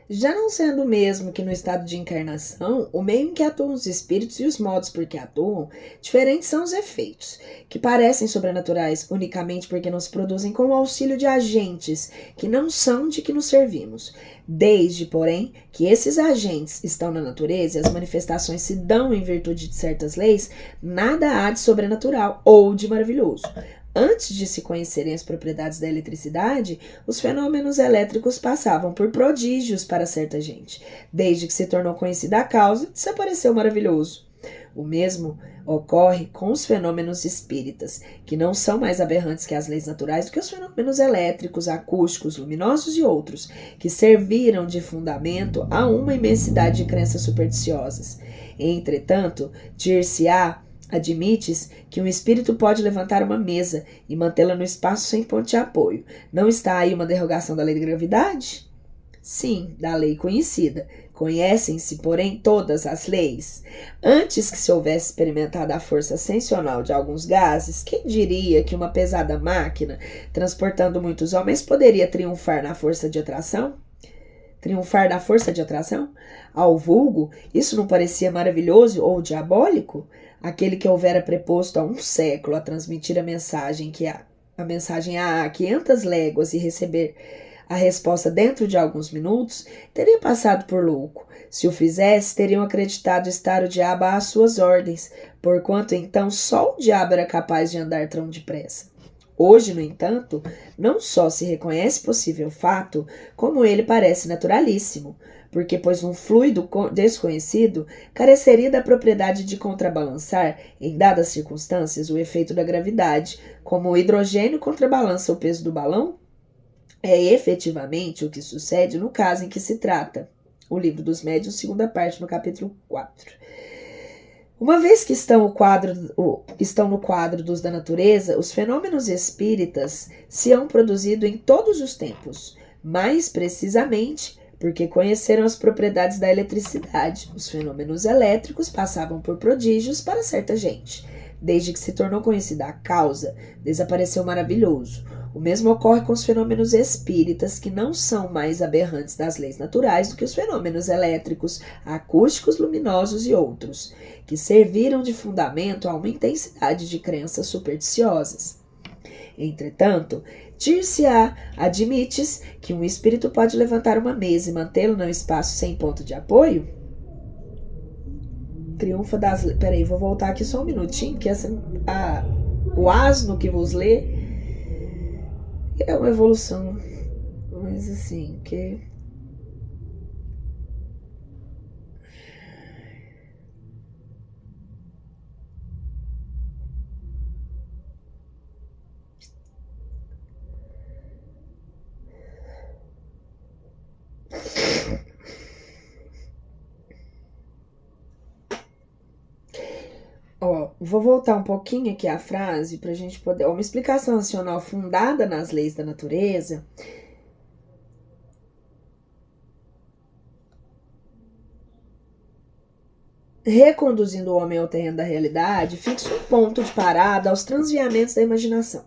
Já não sendo o mesmo que no estado de encarnação, o meio em que atuam os espíritos e os modos por que atuam, diferentes são os efeitos, que parecem sobrenaturais unicamente porque nos produzem com o auxílio de agentes que não são de que nos servimos. Desde, porém, que esses agentes estão na natureza e as manifestações se dão em virtude de certas leis, nada há de sobrenatural ou de maravilhoso. Antes de se conhecerem as propriedades da eletricidade, os fenômenos elétricos passavam por prodígios para certa gente. Desde que se tornou conhecida a causa, desapareceu o maravilhoso. O mesmo ocorre com os fenômenos espíritas, que não são mais aberrantes que as leis naturais do que os fenômenos elétricos, acústicos, luminosos e outros, que serviram de fundamento a uma imensidade de crenças supersticiosas. Entretanto, dir-se-á, admites que um espírito pode levantar uma mesa e mantê-la no espaço sem ponto de apoio. Não está aí uma derrogação da lei da gravidade? Sim, da lei conhecida. Conhecem-se, porém, todas as leis. Antes que se houvesse experimentado a força ascensional de alguns gases, quem diria que uma pesada máquina, transportando muitos homens, poderia triunfar da força de atração? Ao vulgo, isso não parecia maravilhoso ou diabólico? Aquele que houvera preposto há um século a transmitir a mensagem a 500 léguas e receber a resposta dentro de alguns minutos, teria passado por louco. Se o fizesse, teriam acreditado estar o diabo às suas ordens, porquanto então só o diabo era capaz de andar tão depressa. Hoje, no entanto, não só se reconhece possível fato, como ele parece naturalíssimo, porque, pois um fluido desconhecido careceria da propriedade de contrabalançar, em dadas circunstâncias, o efeito da gravidade, como o hidrogênio contrabalança o peso do balão? É efetivamente o que sucede no caso em que se trata. O Livro dos Médiuns, segunda parte, no capítulo 4. Uma vez que estão no quadro dos da natureza, os fenômenos espíritas se hão produzido em todos os tempos, mais precisamente porque conheceram as propriedades da eletricidade. Os fenômenos elétricos passavam por prodígios para certa gente. Desde que se tornou conhecida a causa, desapareceu o maravilhoso. O mesmo ocorre com os fenômenos espíritas, que não são mais aberrantes das leis naturais do que os fenômenos elétricos, acústicos, luminosos e outros, que serviram de fundamento a uma intensidade de crenças supersticiosas. Entretanto, dir-se-á, admites que um espírito pode levantar uma mesa e mantê-lo no espaço sem ponto de apoio? Triunfa das... Peraí, vou voltar aqui só um minutinho, que o asno que vos lê é uma evolução, mas assim, que... Vou voltar um pouquinho aqui a frase para a gente poder... Uma explicação racional fundada nas leis da natureza reconduzindo o homem ao terreno da realidade, fixa um ponto de parada aos transviamentos da imaginação.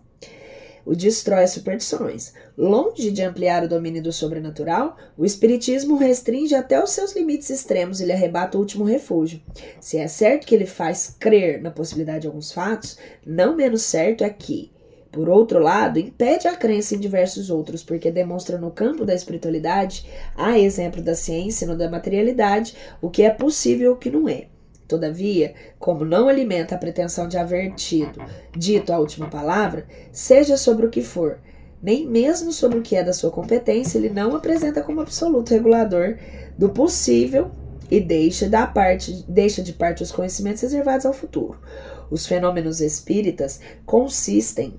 O destrói as superstições. Longe de ampliar o domínio do sobrenatural, o espiritismo restringe até os seus limites extremos e lhe arrebata o último refúgio. Se é certo que ele faz crer na possibilidade de alguns fatos, não menos certo é que, por outro lado, impede a crença em diversos outros, porque demonstra no campo da espiritualidade, a exemplo da ciência e no da materialidade, o que é possível e o que não é. Todavia, como não alimenta a pretensão de haver dito a última palavra, seja sobre o que for, nem mesmo sobre o que é da sua competência, ele não apresenta como absoluto regulador do possível e deixa de parte os conhecimentos reservados ao futuro. Os fenômenos espíritas consistem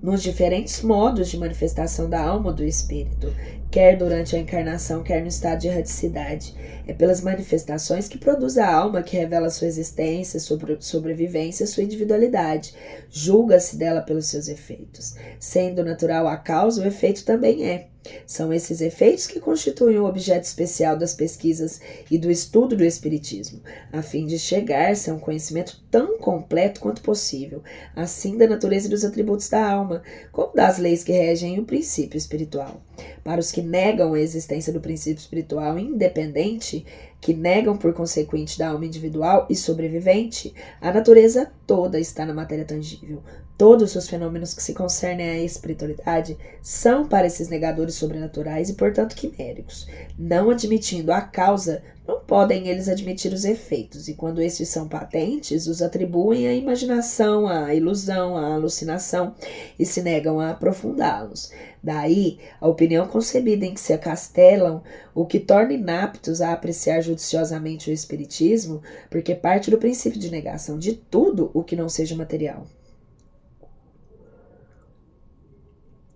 nos diferentes modos de manifestação da alma ou do espírito, quer durante a encarnação, quer no estado de erraticidade. É pelas manifestações que produz a alma que revela sua existência, sua sobrevivência, sua individualidade. Julga-se dela pelos seus efeitos. Sendo natural a causa, o efeito também é. São esses efeitos que constituem o objeto especial das pesquisas e do estudo do espiritismo, a fim de chegar-se a um conhecimento tão completo quanto possível, assim da natureza e dos atributos da alma, como das leis que regem o princípio espiritual. Para os que negam a existência do princípio espiritual independente, que negam por consequente da alma individual e sobrevivente, a natureza toda está na matéria tangível. Todos os fenômenos que se concernem à espiritualidade são para esses negadores sobrenaturais e, portanto, quiméricos. Não admitindo a causa, não podem eles admitir os efeitos, e quando estes são patentes, os atribuem à imaginação, à ilusão, à alucinação, e se negam a aprofundá-los. Daí, a opinião concebida em que se acastelam, o que torna inaptos a apreciar judiciosamente o espiritismo, porque parte do princípio de negação de tudo o que não seja material.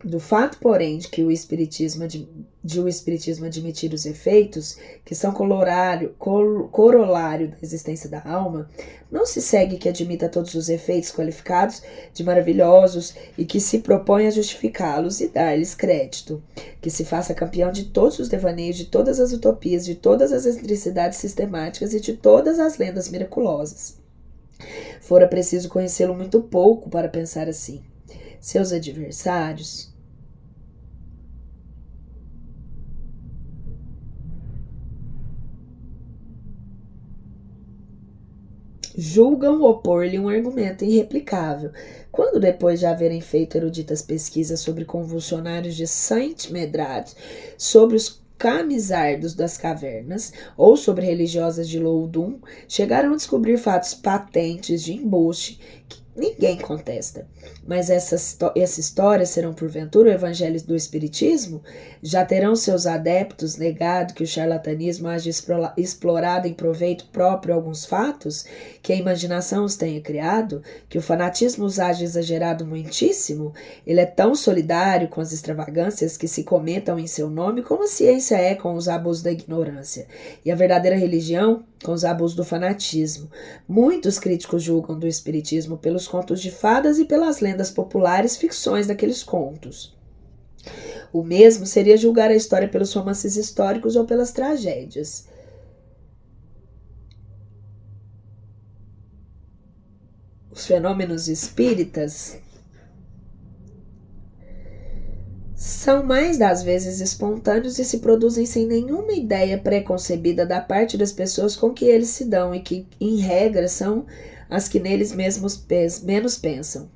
Do fato, porém, de que o espiritismo admitir os efeitos, que são corolário da existência da alma, não se segue que admita todos os efeitos qualificados de maravilhosos e que se propõe a justificá-los e dar-lhes crédito, que se faça campeão de todos os devaneios, de todas as utopias, de todas as excentricidades sistemáticas e de todas as lendas miraculosas. Fora preciso conhecê-lo muito pouco para pensar assim. Seus adversários julgam opor-lhe um argumento irreplicável, quando depois de haverem feito eruditas pesquisas sobre convulsionários de Saint-Médard, sobre os camisardos das cavernas ou sobre religiosas de Loudun, chegaram a descobrir fatos patentes de embuste que ninguém contesta. Mas essa história serão porventura o evangelho do espiritismo? Já terão seus adeptos negado que o charlatanismo haja explorado em proveito próprio alguns fatos, que a imaginação os tenha criado, que o fanatismo os haja exagerado muitíssimo? Ele é tão solidário com as extravagâncias que se comentam em seu nome como a ciência é com os abusos da ignorância, e a verdadeira religião com os abusos do fanatismo. Muitos críticos julgam do espiritismo pelos contos de fadas e pelas lendas populares, ficções daqueles contos. O mesmo seria julgar a história pelos romances históricos ou pelas tragédias. Os fenômenos espíritas são mais das vezes espontâneos e se produzem sem nenhuma ideia preconcebida da parte das pessoas com que eles se dão e que, em regra, são as que neles mesmos menos pensam.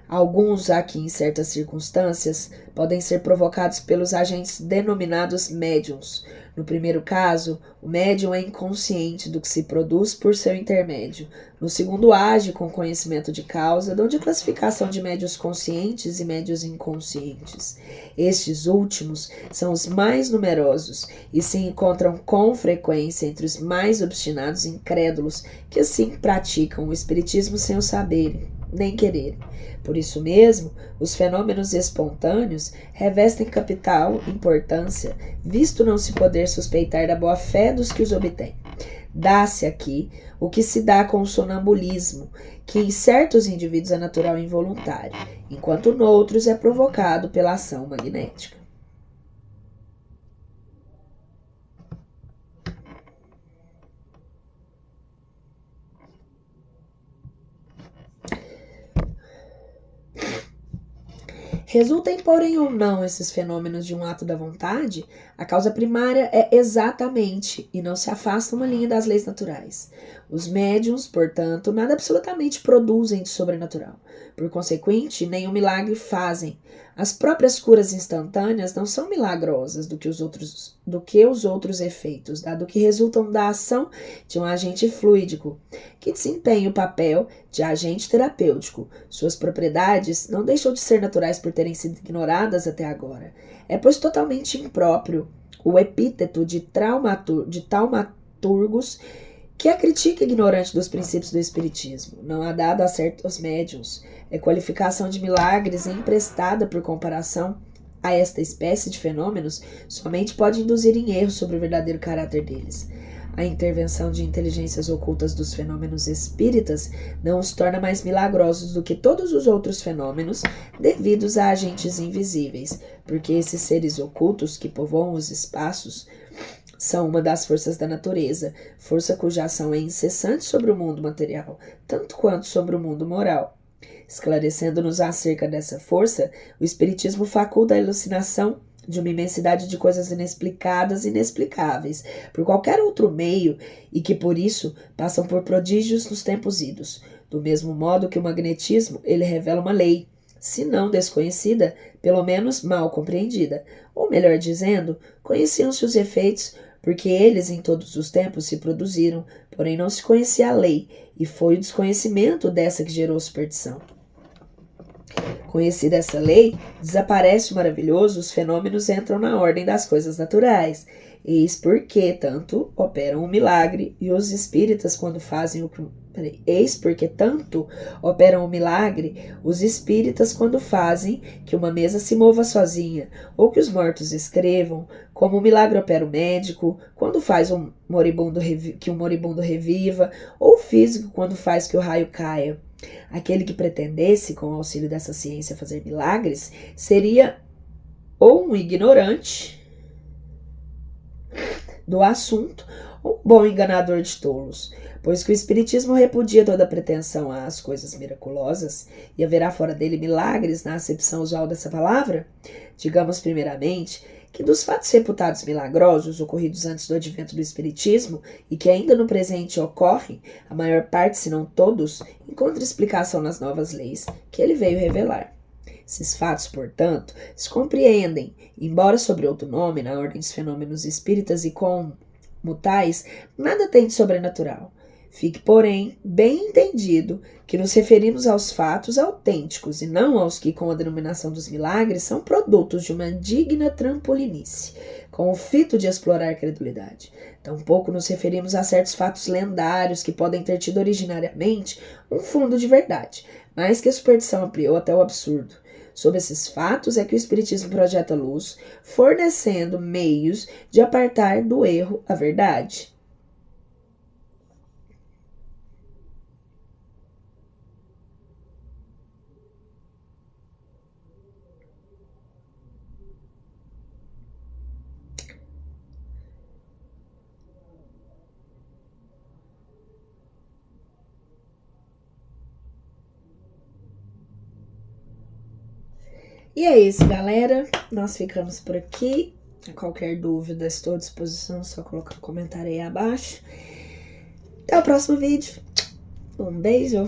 Alguns, aqui em certas circunstâncias, podem ser provocados pelos agentes denominados médiums. No primeiro caso, o médium é inconsciente do que se produz por seu intermédio. No segundo, age com conhecimento de causa, dando classificação de médios conscientes e médios inconscientes. Estes últimos são os mais numerosos e se encontram com frequência entre os mais obstinados e incrédulos que assim praticam o espiritismo sem o saberem, nem quererem. Por isso mesmo, os fenômenos espontâneos revestem capital importância, visto não se poder suspeitar da boa-fé dos que os obtêm. Dá-se aqui o que se dá com o sonambulismo, que em certos indivíduos é natural e involuntário, enquanto noutros é provocado pela ação magnética. Resultem, porém, ou não esses fenômenos de um ato da vontade, a causa primária é exatamente e não se afasta uma linha das leis naturais. Os médiuns, portanto, nada absolutamente produzem de sobrenatural. Por consequente, nenhum milagre fazem. As próprias curas instantâneas não são milagrosas do que os outros efeitos, dado que resultam da ação de um agente fluídico, que desempenha o papel de agente terapêutico. Suas propriedades não deixam de ser naturais por terem sido ignoradas até agora. É, pois, totalmente impróprio o epíteto de taumaturgos que a critica ignorante dos princípios do espiritismo. Não há dado a certos médiuns. É qualificação de milagres emprestada por comparação a esta espécie de fenômenos somente pode induzir em erro sobre o verdadeiro caráter deles. A intervenção de inteligências ocultas dos fenômenos espíritas não os torna mais milagrosos do que todos os outros fenômenos devidos a agentes invisíveis, porque esses seres ocultos que povoam os espaços são uma das forças da natureza, força cuja ação é incessante sobre o mundo material, tanto quanto sobre o mundo moral. Esclarecendo-nos acerca dessa força, o Espiritismo faculta a elucidação de uma imensidade de coisas inexplicadas e inexplicáveis por qualquer outro meio e que, por isso, passam por prodígios nos tempos idos. Do mesmo modo que o magnetismo, ele revela uma lei, se não desconhecida, pelo menos mal compreendida. Ou melhor dizendo, conheciam-se os efeitos porque eles em todos os tempos se produziram, porém não se conhecia a lei, e foi o desconhecimento dessa que gerou superstição. Conhecida essa lei, desaparece o maravilhoso, os fenômenos entram na ordem das coisas naturais. Eis porque tanto operam o milagre e os espíritas quando fazem o Eis porque tanto operam o milagre os espíritas quando fazem que uma mesa se mova sozinha, ou que os mortos escrevam, como o milagre opera o médico, quando faz que um moribundo reviva, ou o físico quando faz que o raio caia. Aquele que pretendesse, com o auxílio dessa ciência, fazer milagres, seria ou um ignorante do assunto, ou um bom enganador de tolos, pois que o Espiritismo repudia toda pretensão às coisas miraculosas, e haverá fora dele milagres na acepção usual dessa palavra? Digamos primeiramente que dos fatos reputados milagrosos ocorridos antes do advento do Espiritismo e que ainda no presente ocorrem, a maior parte, se não todos, encontra explicação nas novas leis que ele veio revelar. Esses fatos, portanto, se compreendem, embora sob outro nome, na ordem dos fenômenos espíritas e como tais, nada tem de sobrenatural. Fique, porém, bem entendido que nos referimos aos fatos autênticos e não aos que, com a denominação dos milagres, são produtos de uma digna trampolinice, com o fito de explorar a credulidade. Tampouco nos referimos a certos fatos lendários que podem ter tido originariamente um fundo de verdade, mas que a superstição ampliou até o absurdo. Sob esses fatos é que o Espiritismo projeta luz, fornecendo meios de apartar do erro a verdade. E é isso, galera. Nós ficamos por aqui. Qualquer dúvida, estou à disposição. Só colocar um comentário aí abaixo. Até o próximo vídeo. Um beijo.